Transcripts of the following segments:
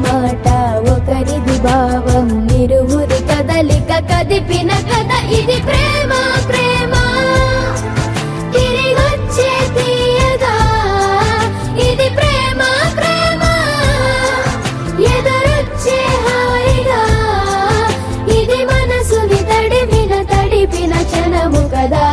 మాట ఒకరిది భావం ఇరువురి కదలిక కదిపిన కథ ఇది ప్రేమ ప్రేమ తిరిగొచ్చే తీయగా ఇది ప్రేమ ప్రేమ ఎదురొచ్చే హాయిగా ఇది మనసుని తడిపిన క్షణము కదా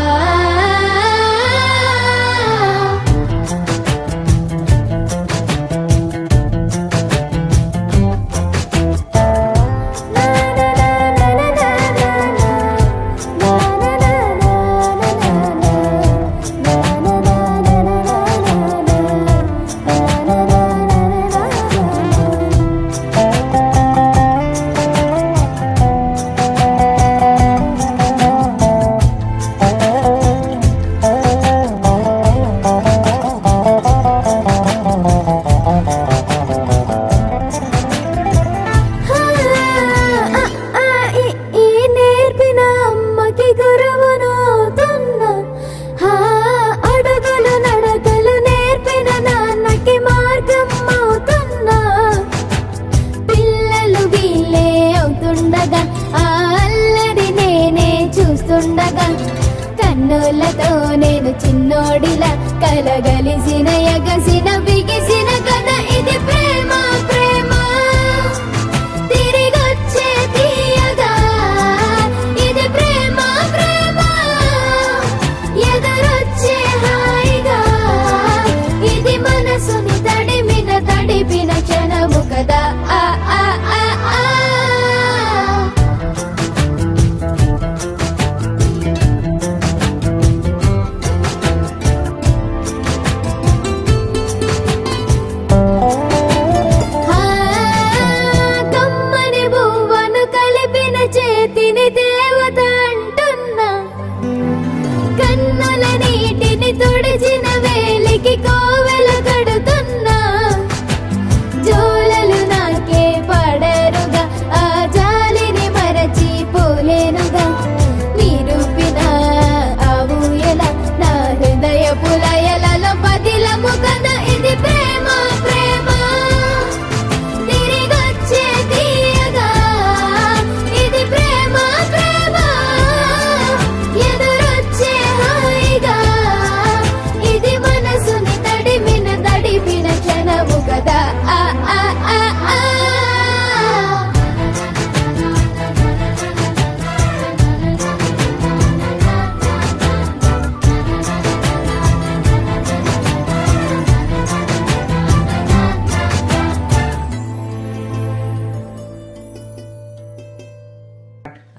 కన్నులతో నేను చిన్నోడిలా కలగలిసిన ఎగసిన బిగిసిన కథ ఇది ప్రేమ ప్రేమ తిరిగొచ్చే తీయగా ఇది ప్రేమ ప్రేమ ఎదురొచ్చే హాయిగా ఇది మనసుని తడిపిన క్షణము కదా ఆ ఆ ఆ ఆ చేతిని దేవత అంటున్నా కన్నుల నీటిని తుడిచిన వేలికి కోవెల కడుతున్నా జోలలు నాకే పడరుగా ఆ జాలిని మరచి పోలేనుగా నిరూపిన ఆ ఊయల నా హృదయ పులయలలో పదిలము కదా ఇది ప్రేమ ప్రేమ తిరిగొచ్చే తీయగా ఇది ప్రేమ ప్రేమ ఎదురొచ్చే హాయిగా ఇది మనసుని తడిపిన క్షణము కదా ఆ ఆ ఆ ఆ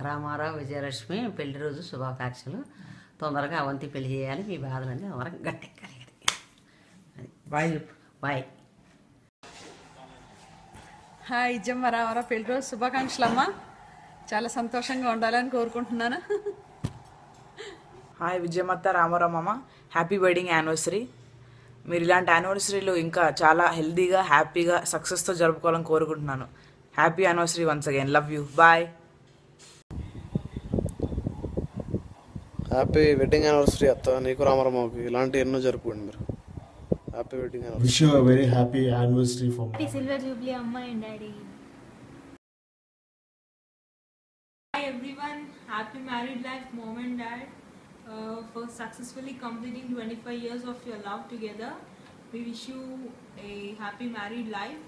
రామారావు విజయలక్ష్మి పెళ్లి రోజు శుభాకాంక్షలు. తొందరగా అవంతి పెళ్లి చేయాలి, మీ బాధలన్నీ అవరకు గట్టెక్కాలి. Bye bye. Hi Ijjamma Ramarao పెళ్లి రోజు శుభాకాంక్షలు అమ్మా. చాలా సంతోషంగా ఉండాలని కోరుకుంటున్నాను. హాయ్ విజయమత్త రామారావు మామ, హ్యాపీ వెడ్డింగ్ యానివర్సరీ. మీరు ఇలాంటి యానివర్సరీలు ఇంకా చాలా హెల్దీగా హ్యాపీగా సక్సెస్తో జరుపుకోవాలని కోరుకుంటున్నాను. Happy anniversary once again, love you, bye. Happy wedding anniversary అత్త, నీకు రామారావుకి ఇలాంటి ఎన్నో జరుపుకోండి మీరు. Happy wedding anniversary. Wish you a very happy anniversary for happy silver jubilee amma and daddy. Hi everyone, happy married life mom and dad for successfully completing 25 years of your love together. We wish you a happy married life.